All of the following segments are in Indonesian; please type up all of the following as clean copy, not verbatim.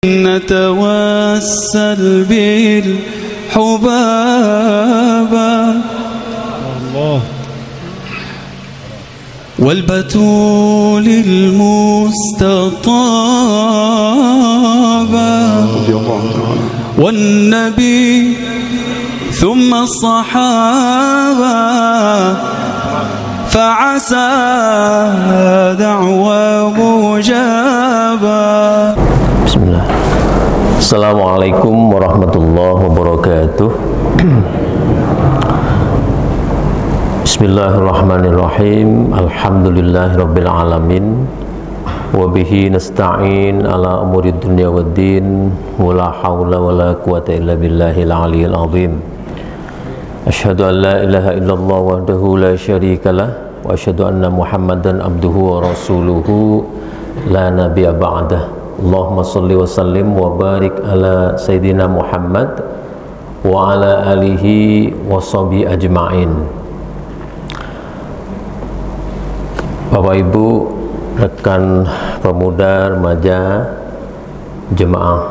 نتوسل بالحبابة والبتول المستطابة والنبي ثم الصحابة فعسى دعوى مجابة. Bismillah. Assalamualaikum warahmatullahi wabarakatuh. Bismillahirrahmanirrahim. Alhamdulillahirabbil alamin. Wa bihi nasta'in ala umuri dunya waddin. Wala haula wala quwata illa billahil aliyyil azim. Asyhadu an la ilaha illallah wahdahu la syarikalah wa asyhadu anna Muhammadan abduhu wa rasuluhu la nabiyya ba'dah. Allahumma salli wa sallim wa barik ala Sayyidina Muhammad wa ala alihi wa sahbihi ajma'in. Bapak Ibu, rekan pemuda, remaja, jemaah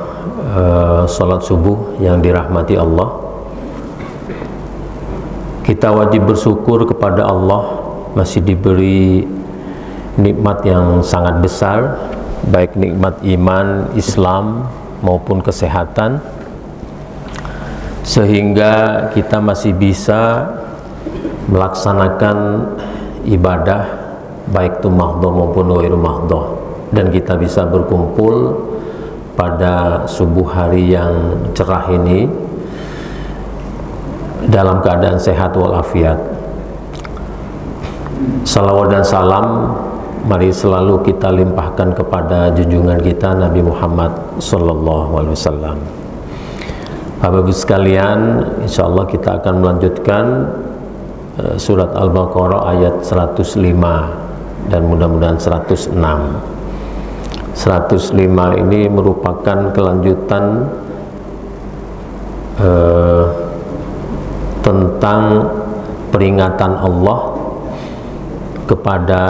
salat subuh yang dirahmati Allah, kita wajib bersyukur kepada Allah masih diberi nikmat yang sangat besar, baik nikmat iman, Islam maupun kesehatan, sehingga kita masih bisa melaksanakan ibadah baik itu mahdhah maupun ghairu mahdhah, dan kita bisa berkumpul pada subuh hari yang cerah ini dalam keadaan sehat walafiat. Salawat dan salam mari selalu kita limpahkan kepada junjungan kita Nabi Muhammad sallallahu alaihi wasallam. Bapak Ibu sekalian, insyaallah kita akan melanjutkan surat Al-Baqarah ayat 105 dan mudah-mudahan 106. 105 ini merupakan kelanjutan tentang peringatan Allah kepada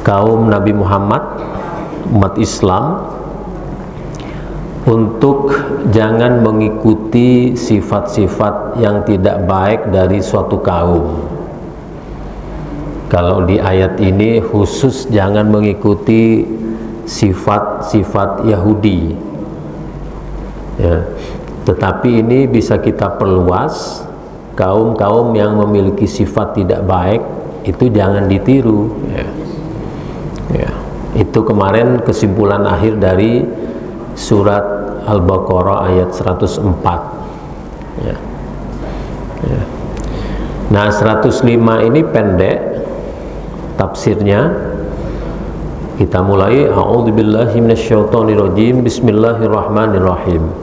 kaum Nabi Muhammad, umat Islam, untuk jangan mengikuti sifat-sifat yang tidak baik dari suatu kaum. Kalau di ayat ini khusus jangan mengikuti sifat-sifat Yahudi, ya. Tetapi ini bisa kita perluas, kaum-kaum yang memiliki sifat tidak baik itu jangan ditiru, ya. Ya, itu kemarin kesimpulan akhir dari surat Al-Baqarah ayat 104. Ya. Ya. Nah, 105 ini pendek tafsirnya. Kita mulai. A'udzubillahi minasyaitonirrajim. Bismillahirrahmanirrahim.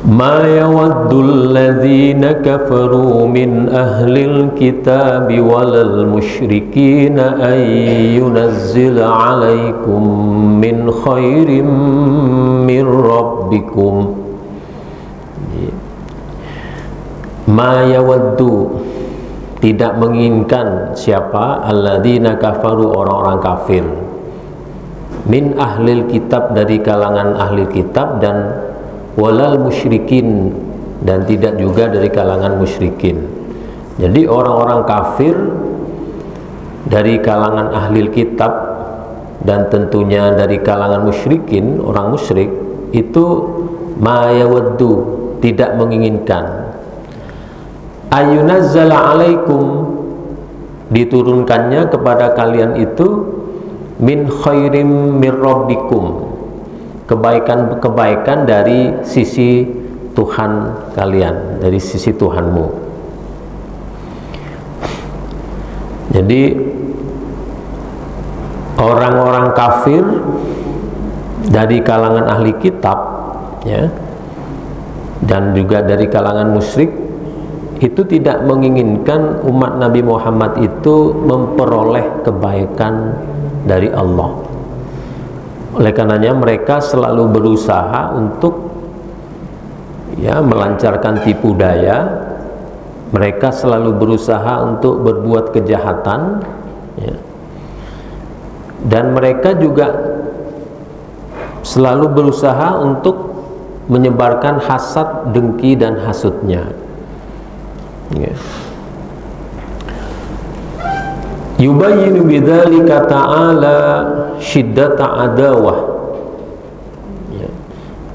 Ma yawaddul ladzina kafaru min ahlil kitabi walal musyrikina ay yunazzila alaikum min khairim min rabbikum. Ma yawaddu, tidak menginginkan siapa, alladzina kafaru, orang-orang kafir, min ahlil kitab, dari kalangan ahli kitab, dan walal musyrikin, dan tidak juga dari kalangan musyrikin. Jadi orang-orang kafir dari kalangan ahli kitab dan tentunya dari kalangan musyrikin, orang musyrik itu ma yawaddu, tidak menginginkan, ayunazzala alaikum, diturunkannya kepada kalian itu, min khairim mir rabbikum, kebaikan-kebaikan dari sisi Tuhan kalian, dari sisi Tuhanmu. Jadi orang-orang kafir dari kalangan ahli kitab, ya, dan juga dari kalangan musyrik itu tidak menginginkan umat Nabi Muhammad itu memperoleh kebaikan dari Allah. Oleh karenanya mereka selalu berusaha untuk, ya, melancarkan tipu daya. Mereka selalu berusaha untuk berbuat kejahatan, ya, dan mereka juga selalu berusaha untuk menyebarkan hasad, dengki dan hasutnya. Yubayyinu bidzalika ta'ala syiddata adawah.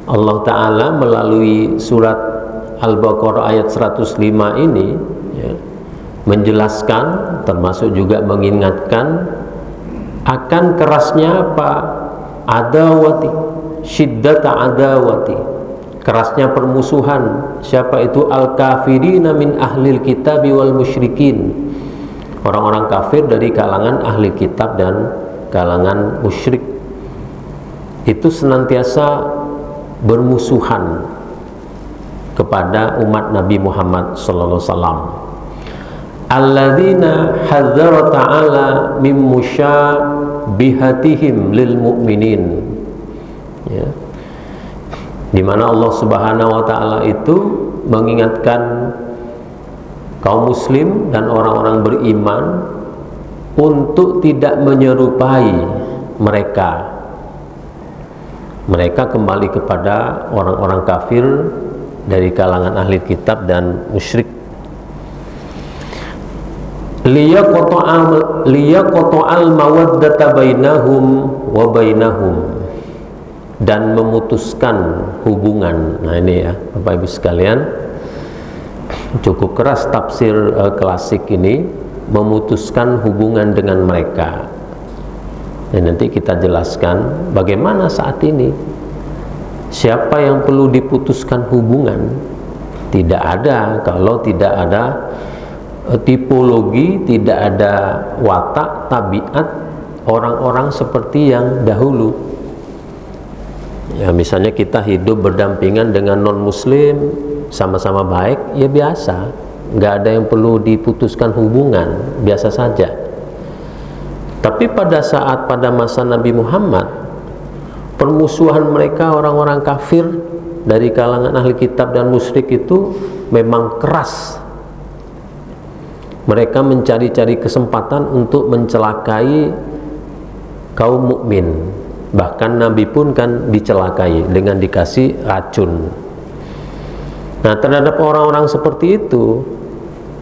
Allah Ta'ala melalui surat Al-Baqarah ayat 105 ini menjelaskan, termasuk juga mengingatkan akan kerasnya apa? Adawati, syiddata adawati, kerasnya permusuhan. Siapa itu? Al-kafirina min ahlil kitabi wal musyrikin, orang-orang kafir dari kalangan ahli kitab dan kalangan musyrik. Itu senantiasa bermusuhan kepada umat Nabi Muhammad sallallahu alaihi wasallam. Alladzina hadzara ta'ala mim musyabihatihim lil mu'minin, ya, di mana Allah Subhanahu wa taala itu mengingatkan kaum muslim dan orang-orang beriman untuk tidak menyerupai mereka. Mereka kembali kepada orang-orang kafir dari kalangan ahli kitab dan musyrik. Liyaqta'al mawaddata bainahum wa bainahum, dan memutuskan hubungan. Nah ini ya Bapak Ibu sekalian, cukup keras tafsir klasik ini, memutuskan hubungan dengan mereka. Dan nanti kita jelaskan bagaimana saat ini, siapa yang perlu diputuskan hubungan. Tidak ada kalau tidak ada tipologi, tidak ada watak tabiat orang-orang seperti yang dahulu. Ya misalnya kita hidup berdampingan dengan non muslim, sama-sama baik, ya biasa, nggak ada yang perlu diputuskan hubungan, biasa saja. Tapi pada masa Nabi Muhammad, permusuhan mereka orang-orang kafir dari kalangan ahli kitab dan musyrik itu memang keras. Mereka mencari-cari kesempatan untuk mencelakai kaum mukmin. Bahkan Nabi pun kan dicelakai dengan dikasih racun. Nah, terhadap orang-orang seperti itu,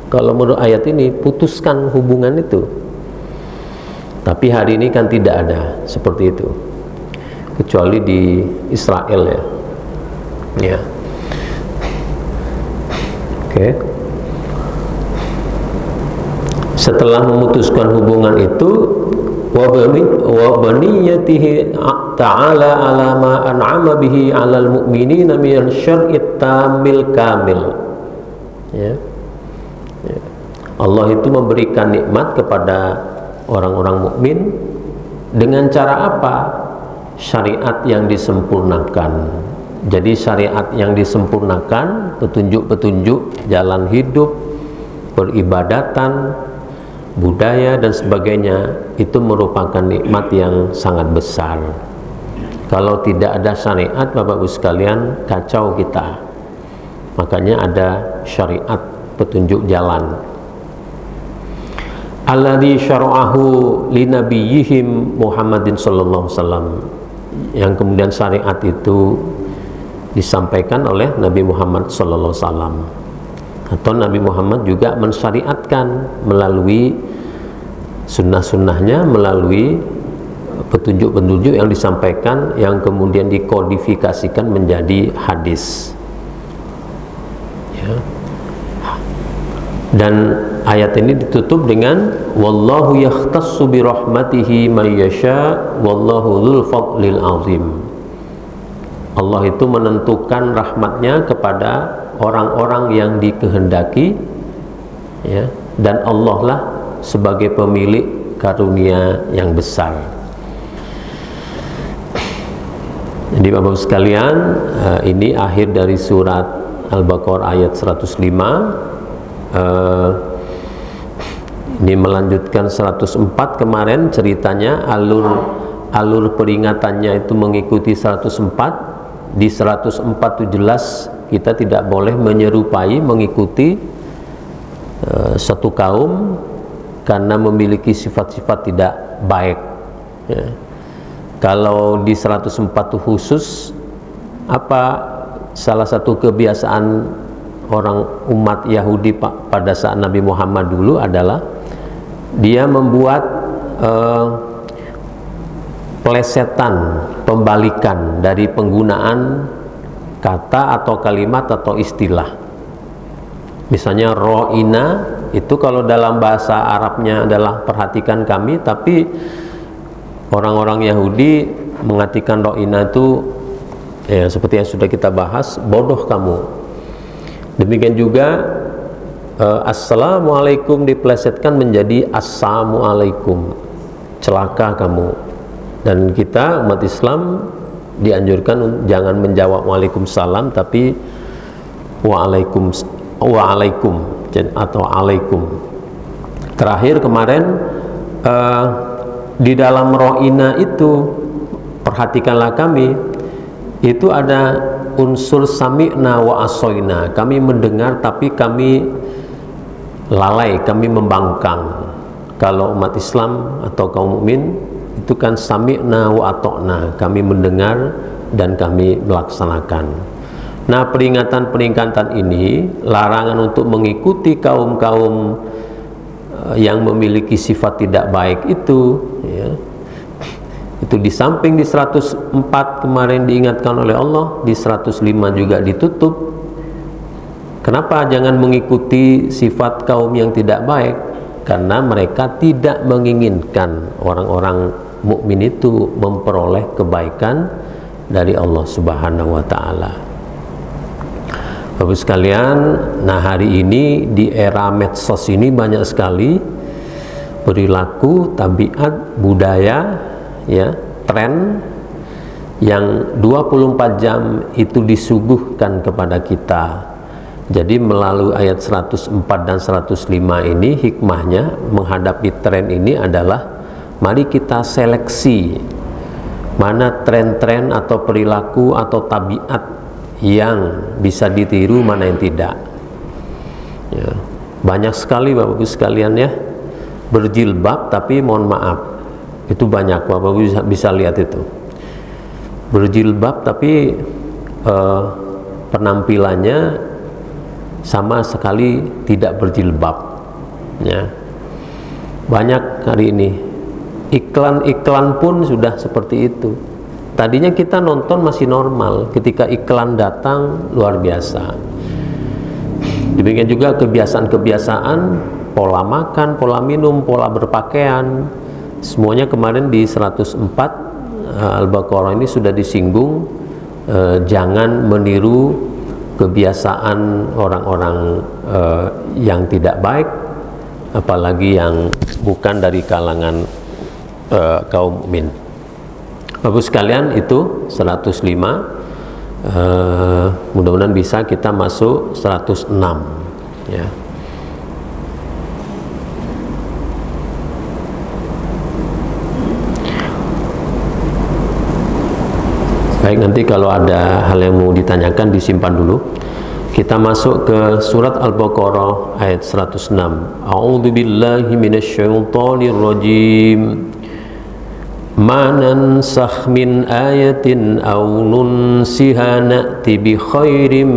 kalau menurut ayat ini, putuskan hubungan itu. Tapi hari ini kan tidak ada seperti itu, kecuali di Israel ya. Ya. Oke. Setelah memutuskan hubungan itu, wa baniyatihi ta'ala ala ma an'ama bihi 'alal mu'minina min syar'it tamil kamil. Ya. Ya. Allah itu memberikan nikmat kepada orang-orang mukmin dengan cara apa? Syariat yang disempurnakan. Jadi syariat yang disempurnakan, petunjuk-petunjuk jalan hidup, peribadatan, budaya dan sebagainya, itu merupakan nikmat yang sangat besar. Kalau tidak ada syariat, Bapak Ibu sekalian, kacau kita. Makanya ada syariat, petunjuk jalan. Alladzi syara'ahu li nabiyyihim Muhammadin sallallahu alaihi wasallam, yang kemudian syariat itu disampaikan oleh Nabi Muhammad sallallahu alaihi wasallam. Atau Nabi Muhammad juga mensyariatkan melalui sunnah-sunnahnya, melalui petunjuk-petunjuk yang disampaikan, yang kemudian dikodifikasikan menjadi hadis ya. Dan ayat ini ditutup dengan wallahu yakhtassu bi rahmatihi may yasha wallahu dzul fadlil azim. Allah itu menentukan rahmatnya kepada orang-orang yang dikehendaki ya, dan Allah lah sebagai pemilik karunia yang besar. Jadi Bapak-Bapak sekalian, ini akhir dari surat Al-Baqarah ayat 105. Ini melanjutkan 104 kemarin ceritanya, alur peringatannya itu mengikuti 104. Di 104 itu jelas kita tidak boleh menyerupai, mengikuti satu kaum karena memiliki sifat-sifat tidak baik ya. Kalau di 104 itu khusus, apa salah satu kebiasaan orang umat Yahudi pada saat Nabi Muhammad dulu adalah dia membuat pelesetan, pembalikan dari penggunaan kata atau kalimat atau istilah. Misalnya ro'ina itu kalau dalam bahasa Arabnya adalah perhatikan kami, tapi orang-orang Yahudi mengartikan ro'ina itu ya seperti yang sudah kita bahas, bodoh kamu. Demikian juga assalamualaikum dipelesetkan menjadi assalamualaikum, celaka kamu. Dan kita umat Islam dianjurkan jangan menjawab waalaikumsalam, tapi waalaikum atau alaikum. Terakhir kemarin di dalam ro'ina itu, perhatikanlah kami, itu ada unsur sami'na wa asoina, kami mendengar tapi kami lalai, kami membangkang. Kalau umat Islam atau kaum mukmin itu kan sami'na wa ata'na, kami mendengar dan kami melaksanakan. Nah, peringatan-peringatan ini, larangan untuk mengikuti kaum-kaum yang memiliki sifat tidak baik itu ya, itu di samping di 104 kemarin diingatkan oleh Allah, di 105 juga ditutup. Kenapa jangan mengikuti sifat kaum yang tidak baik? Karena mereka tidak menginginkan orang-orang mukmin itu memperoleh kebaikan dari Allah Subhanahu wa taala. Bapak sekalian, nah hari ini di era medsos ini banyak sekali perilaku, tabiat, budaya, ya, tren yang 24 jam itu disuguhkan kepada kita. Jadi melalui ayat 104 dan 105 ini hikmahnya menghadapi tren ini adalah mari kita seleksi mana tren-tren atau perilaku atau tabiat yang bisa ditiru, mana yang tidak ya. Banyak sekali Bapak Ibu sekalian ya, berjilbab tapi mohon maaf itu banyak, Bapak Ibu bisa lihat itu berjilbab tapi penampilannya sama sekali tidak berjilbab ya. Banyak hari ini iklan-iklan pun sudah seperti itu. Tadinya kita nonton masih normal, ketika iklan datang luar biasa. Demikian juga kebiasaan-kebiasaan, pola makan, pola minum, pola berpakaian, semuanya kemarin di 104 Al-Baqarah ini sudah disinggung. Jangan meniru kebiasaan orang-orang yang tidak baik, apalagi yang bukan dari kalangan kaum mukmin. Bapak sekalian, itu 105. Mudah-mudahan bisa kita masuk 106 ya. Baik, nanti kalau ada hal yang mau ditanyakan disimpan dulu. Kita masuk ke surat Al-Baqarah ayat 106. A'udzubillahi minasyaitonir rajim. Ma nansakh min ayatin aw nunsiha na'ti bi khairin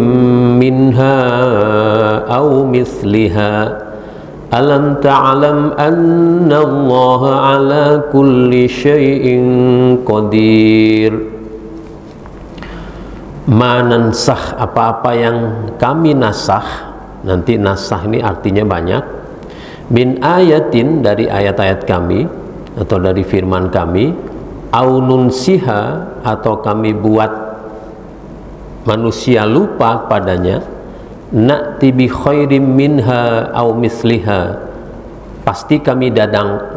minha aw mithliha. Alam ta'lam anna Allah ala kulli syai'in qadir. Ma nansakh, apa-apa yang kami nasakh. Nanti nasakh ini artinya banyak. Min ayatin, dari ayat-ayat kami atau dari firman kami, au nunsiha, atau kami buat manusia lupa padanya, na'ti bi khairim minha au misliha, pasti kami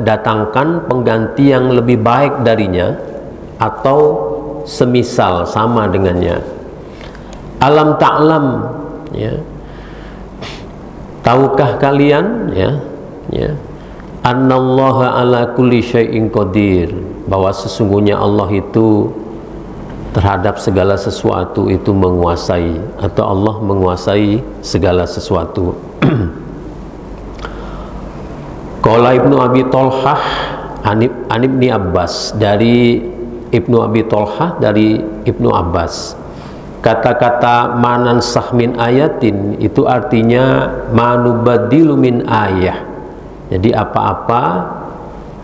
datangkan pengganti yang lebih baik darinya atau semisal sama dengannya. Alam ta'lam, ya, tahukah kalian ya, annallaha ala kulli syai'in qadir, bahwa sesungguhnya Allah itu terhadap segala sesuatu itu menguasai, atau Allah menguasai segala sesuatu. Qala Ibnu Abi Thalhah Ibni Abbas, dari Ibnu Abi Tolhah, dari Ibnu Abbas. Kata-kata manansah min ayatin itu artinya manubadilu min ayah. Jadi apa-apa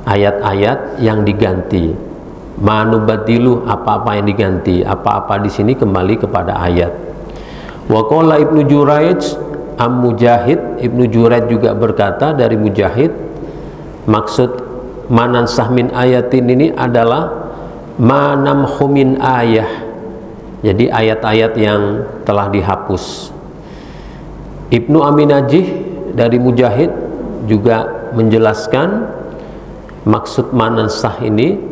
ayat-ayat yang diganti. Manubadilu, apa-apa yang diganti. Apa-apa di sini kembali kepada ayat. Wa qala Ibnu Jurayj Mujahid, Ibnu Jurayj juga berkata dari Mujahid, maksud manansah min ayatin ini adalah manamhu min ayah. Jadi ayat-ayat yang telah dihapus. Ibnu Aminajih dari Mujahid juga menjelaskan maksud manansah ini.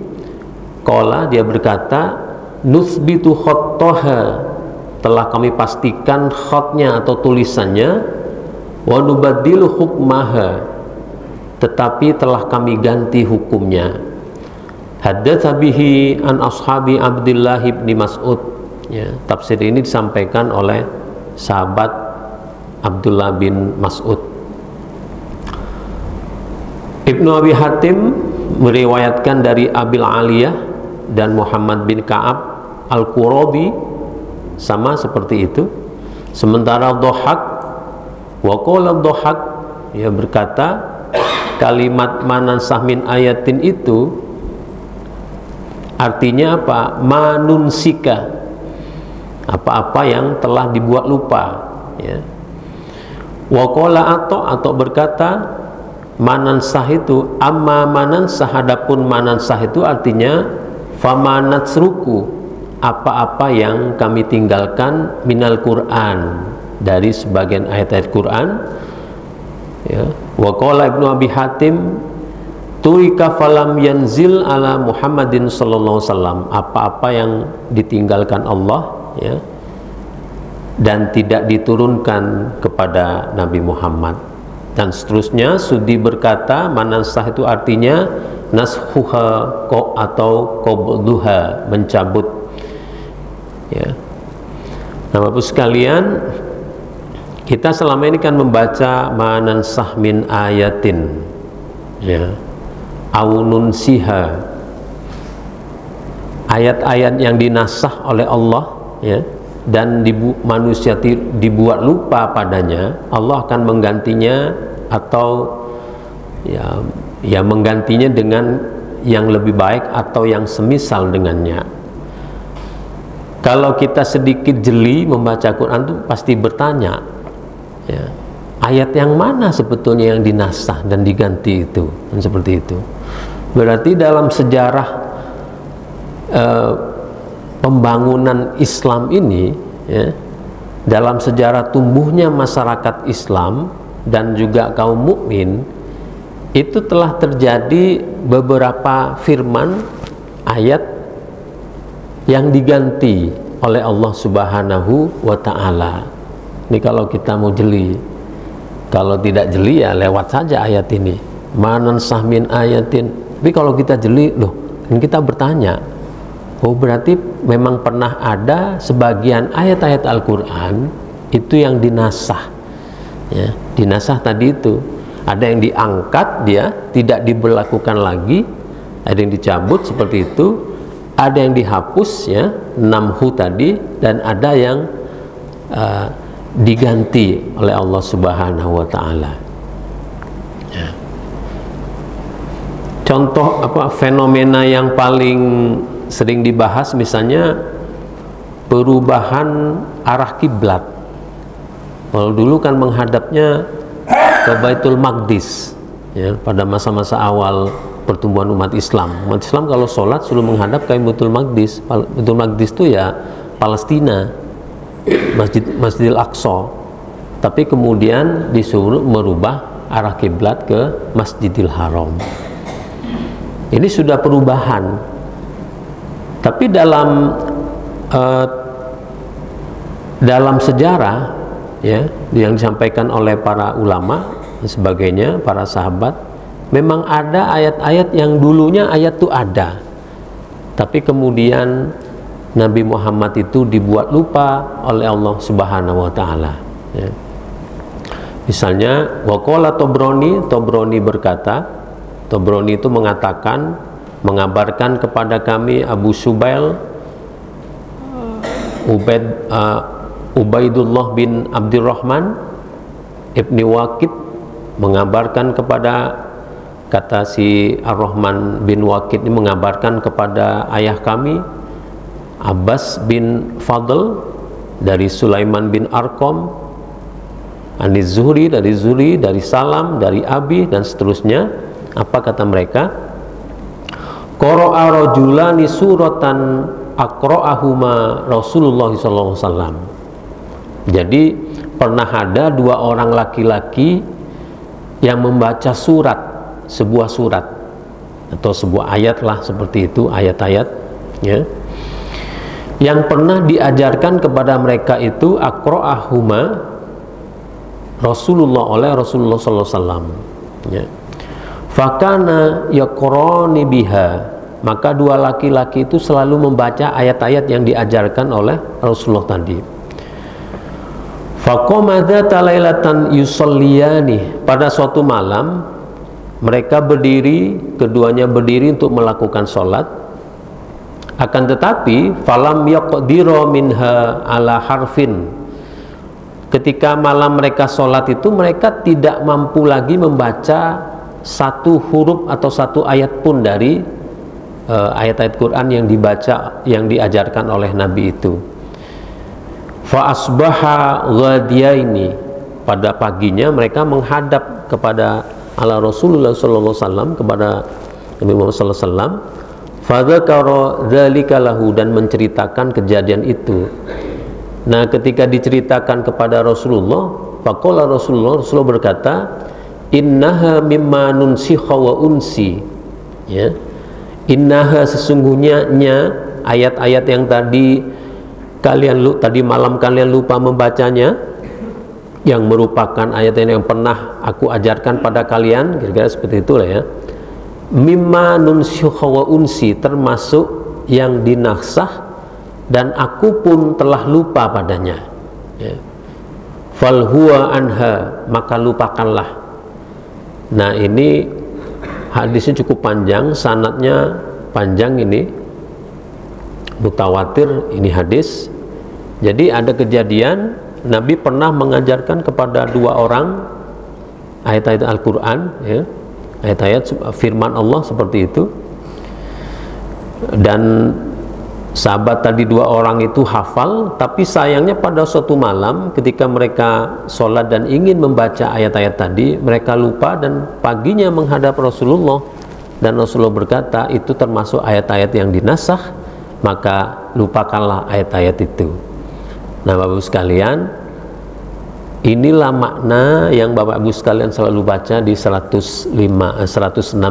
Qala, dia berkata, nuthbitu khottaha, telah kami pastikan khotnya atau tulisannya, wa nubaddilu hukmaha, tetapi telah kami ganti hukumnya. Haddatsa bihi an ashabi Abdullah bin Mas'ud. Ya, tafsir ini disampaikan oleh sahabat Abdullah bin Mas'ud. Ibnu Abi Hatim meriwayatkan dari Abil Aliyah dan Muhammad bin Ka'ab Al-Qurabi, sama seperti itu. Sementara Dhahak, wa qala Dhahak, ia berkata kalimat manansah min ayatin itu artinya apa? Manunsika, apa-apa yang telah dibuat lupa, ya. Wa qala atau berkata manansah itu, amma manansah, adapun manansah itu artinya famanatsruku, apa-apa yang kami tinggalkan minal Quran, dari sebagian ayat-ayat Quran, ya. Wa qala Ibnu Abi Hatim turika falam yanzil ala Muhammadin sallallahu alaihi wasallam, apa-apa yang ditinggalkan Allah, ya, dan tidak diturunkan kepada Nabi Muhammad, dan seterusnya. Sudi berkata manansah itu artinya nashuha atau qabduha, mencabut, ya. Nah, Bapak sekalian, kita selama ini kan membaca manansah min ayatin, ya, aununsiha, ayat-ayat yang dinasah oleh Allah, ya, dan manusia dibuat lupa padanya, Allah akan menggantinya atau ya menggantinya dengan yang lebih baik atau yang semisal dengannya. Kalau kita sedikit jeli membaca Quran itu pasti bertanya, ya, ayat yang mana sebetulnya yang dinasah dan diganti itu, dan seperti itu. Berarti dalam sejarah pembangunan Islam ini, ya, dalam sejarah tumbuhnya masyarakat Islam dan juga kaum mukmin, itu telah terjadi beberapa firman ayat yang diganti oleh Allah Subhanahu wa ta'ala. Ini kalau kita mau jeli. Kalau tidak jeli ya lewat saja ayat ini, manansah min ayatin. Tapi kalau kita jeli, loh, kan kita bertanya, oh berarti memang pernah ada sebagian ayat-ayat Al-Quran itu yang dinasah, ya. Dinasah tadi itu ada yang diangkat, dia tidak diberlakukan lagi, ada yang dicabut seperti itu, ada yang dihapus, ya, namhu tadi, dan ada yang diganti oleh Allah Subhanahu wa ta'ala, ya. Contoh fenomena yang paling sering dibahas misalnya perubahan arah kiblat. Kalau dulu kan menghadapnya ke Baitul Maqdis, ya, pada masa-masa awal pertumbuhan umat Islam. Umat Islam kalau sholat suruh menghadap ke Baitul Maqdis. Baitul Maqdis itu ya Palestina, Masjidil Aqsa. Tapi kemudian disuruh merubah arah kiblat ke Masjidil Haram. Ini sudah perubahan. Tapi dalam sejarah, ya, yang disampaikan oleh para ulama dan sebagainya, para sahabat, memang ada ayat-ayat yang dulunya ayat itu ada, tapi kemudian Nabi Muhammad itu dibuat lupa oleh Allah Subhanahu wa ta'ala, ya. Misalnya waqala Tobroni berkata, Tabrani itu mengatakan, mengabarkan kepada kami Abu Subail Ubaidullah bin Abdurrahman Ibni Waqid mengabarkan kepada, kata si Ar-Rahman bin Waqid ini mengabarkan kepada ayah kami Abbas bin Fadl dari Sulaiman bin Arqam, Aniz Zuhri dari Salam, dari Abi, dan seterusnya. Apa kata mereka? Qara'a rajulani suratan aqra'ahuma Rasulullah SAW. Jadi pernah ada dua orang laki-laki yang membaca surat, sebuah surat atau sebuah ayat lah, seperti itu, ayat-ayat ya, yang pernah diajarkan kepada mereka itu aqra'ahuma Rasulullah, oleh Rasulullah SAW ya. Fakana yaqrani biha, maka dua laki-laki itu selalu membaca ayat-ayat yang diajarkan oleh Rasulullah tadi. Faqamadza talailatan yusalliyani, pada suatu malam mereka berdiri, keduanya berdiri untuk melakukan sholat. Akan tetapi falam yaqdira minha ala harfin, ketika malam mereka sholat itu mereka tidak mampu lagi membaca satu huruf atau satu ayat pun dari ayat-ayat Quran yang dibaca, yang diajarkan oleh Nabi itu. Fa asbaha ghadiyaini, pada paginya mereka menghadap kepada ala Rasulullah sallallahu alaihi wasallam, kepada Nabi Muhammad sallallahu alaihi wasallam. Fa dzakara dzalika lahu, dan menceritakan kejadian itu. Nah, ketika diceritakan kepada Rasulullah, faqala Rasulullah berkata, innaha mimma nunsikha wa unsi ya, innaha, sesungguhnya ayat-ayat yang tadi malam kalian lupa membacanya, yang merupakan ayat yang pernah aku ajarkan pada kalian, kira-kira seperti itulah ya. Mimma nunsikha wa unsi, termasuk yang dinaksah dan aku pun telah lupa padanya ya. Fal huwa anha, maka lupakanlah. Nah, ini hadisnya cukup panjang, sanadnya panjang, ini mutawatir ini hadis. Jadi ada kejadian Nabi pernah mengajarkan kepada dua orang ayat-ayat Al-Quran ya, ayat-ayat firman Allah seperti itu, dan sahabat tadi dua orang itu hafal, tapi sayangnya pada suatu malam ketika mereka sholat dan ingin membaca ayat-ayat tadi, mereka lupa dan paginya menghadap Rasulullah, dan Rasulullah berkata itu termasuk ayat-ayat yang dinasakh, maka lupakanlah ayat-ayat itu. Nah, Bapak Ibu sekalian, inilah makna yang Bapak Ibu sekalian selalu baca di 106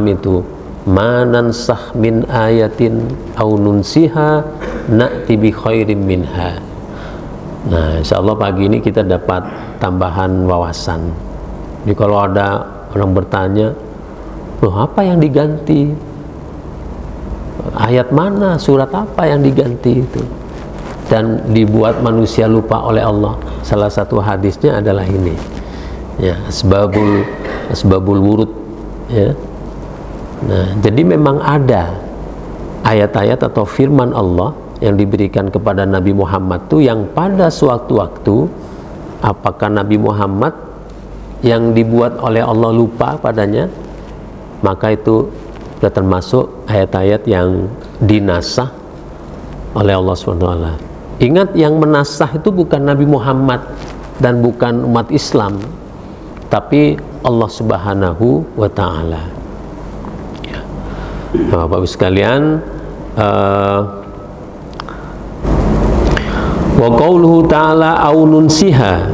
itu, manansah min ayatin au nunsiha na'ti bi khairim minha. Nah, insyaallah pagi ini kita dapat tambahan wawasan. Jadi kalau ada orang bertanya, loh apa yang diganti? Ayat mana, surat apa yang diganti itu? Dan dibuat manusia lupa oleh Allah. Salah satu hadisnya adalah ini. Ya, asbabul wurud ya. Nah, jadi memang ada ayat-ayat atau firman Allah yang diberikan kepada Nabi Muhammad itu yang pada suatu waktu, apakah Nabi Muhammad yang dibuat oleh Allah lupa padanya, maka itu sudah termasuk ayat-ayat yang dinasah oleh Allah SWT. Ingat, yang menasah itu bukan Nabi Muhammad dan bukan umat Islam, tapi Allah Subhanahu wa Ta'ala. Nah, Bapak Ibu sekalian, wa qauluhu ta'ala au nunsiha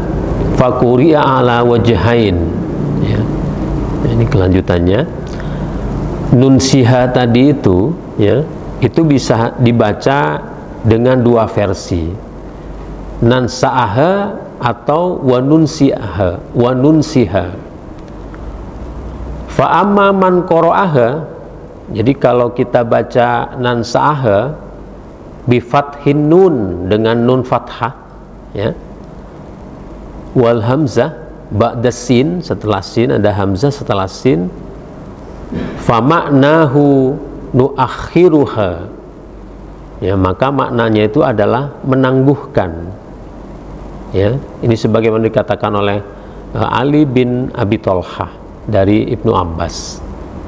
faquri'a ala wajhain ya. Ini kelanjutannya. Nunsiha tadi itu ya, itu bisa dibaca dengan dua versi, nansa'aha atau wanunsiha. Fa amma man qara'aha, jadi kalau kita baca nansa'aha bi fathin nun, dengan nun fathah ya, wal hamzah ba'da sin, setelah sin ada hamzah setelah sin, famaknahu nuakhiruha, ya, maka maknanya itu adalah menangguhkan, ya. Ini sebagaimana dikatakan oleh Ali bin Abi Thalhah dari Ibnu Abbas,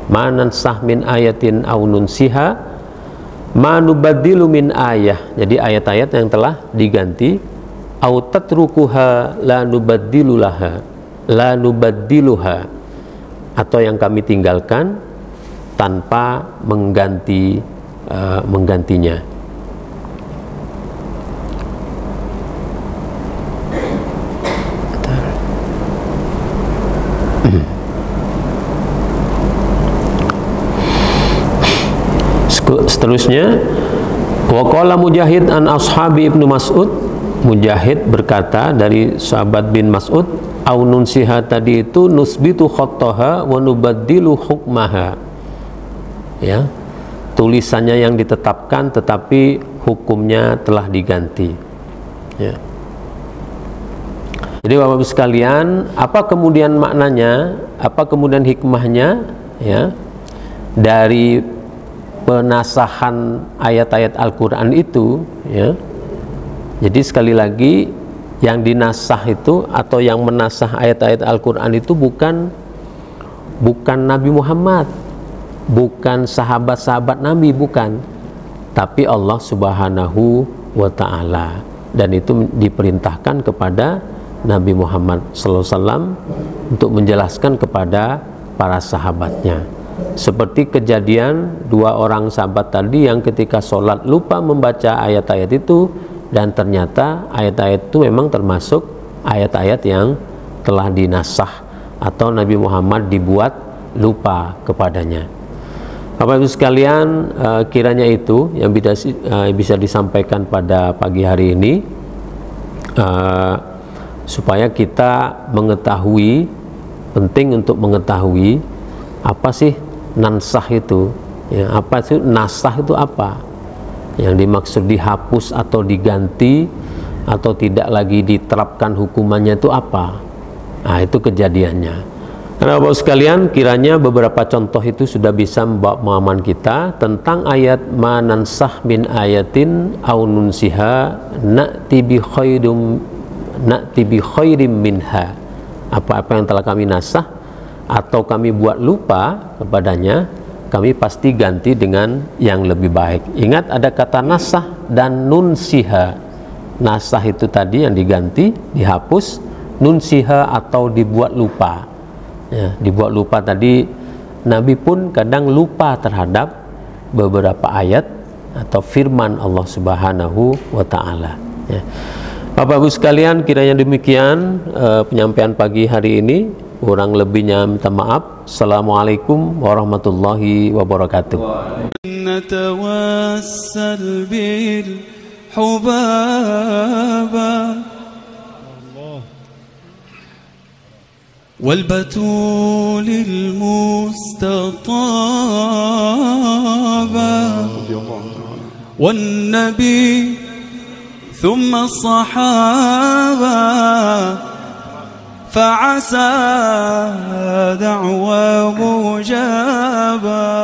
manansah min ayatin aw nunsiha ma nubaddilu min ayah, jadi ayat-ayat yang telah diganti, au tatrukuha la nubaddiluha, atau yang kami tinggalkan tanpa menggantinya. Seterusnya, waqala Mujahid an ashabi Ibnu Mas'ud, Mujahid berkata dari sahabat bin Mas'ud, au nunsiha tadi itu nusbitu khattaha wa nubaddilu hukmaha, ya, tulisannya yang ditetapkan tetapi hukumnya telah diganti, ya. Jadi Bapak-Ibu sekalian, apa kemudian maknanya, apa kemudian hikmahnya, ya, dari penasahan ayat-ayat Al-Quran itu, ya. Jadi sekali lagi, yang dinasah itu atau yang menasah ayat-ayat Al-Quran itu bukan Nabi Muhammad, bukan sahabat-sahabat Nabi, bukan, tapi Allah Subhanahu wa Ta'ala, dan itu diperintahkan kepada Nabi Muhammad SAW untuk menjelaskan kepada para sahabatnya. Seperti kejadian dua orang sahabat tadi yang ketika sholat lupa membaca ayat-ayat itu, dan ternyata ayat-ayat itu memang termasuk ayat-ayat yang telah dinasah atau Nabi Muhammad dibuat lupa kepadanya. Bapak-Ibu sekalian, kiranya itu yang bisa disampaikan pada pagi hari ini, supaya kita mengetahui, penting untuk mengetahui apa sih nansah itu, ya, apa sih nasah itu, apa yang dimaksud dihapus atau diganti atau tidak lagi diterapkan hukumannya itu apa. Nah, itu kejadiannya. Karena Bapak sekalian, kiranya beberapa contoh itu sudah bisa membawa pemahaman kita tentang ayat manansah min ayatin aw nunsiha na'ti bi khairim minha, apa-apa yang telah kami nasah atau kami buat lupa kepadanya, kami pasti ganti dengan yang lebih baik. Ingat ada kata nasah dan nunsiha. Nasah itu tadi yang diganti, dihapus, nunsiha atau dibuat lupa, ya, dibuat lupa tadi. Nabi pun kadang lupa terhadap beberapa ayat atau firman Allah Subhanahu wa Ta'ala, ya. Bapak-Ibu sekalian, kiranya demikian penyampaian pagi hari ini. Kurang lebihnya minta maaf. Assalamualaikum warahmatullahi wabarakatuh. نتوسل بالحبابة والبتول المستطابة والنبي ثم الصحابة فعسى دعوى مجابا.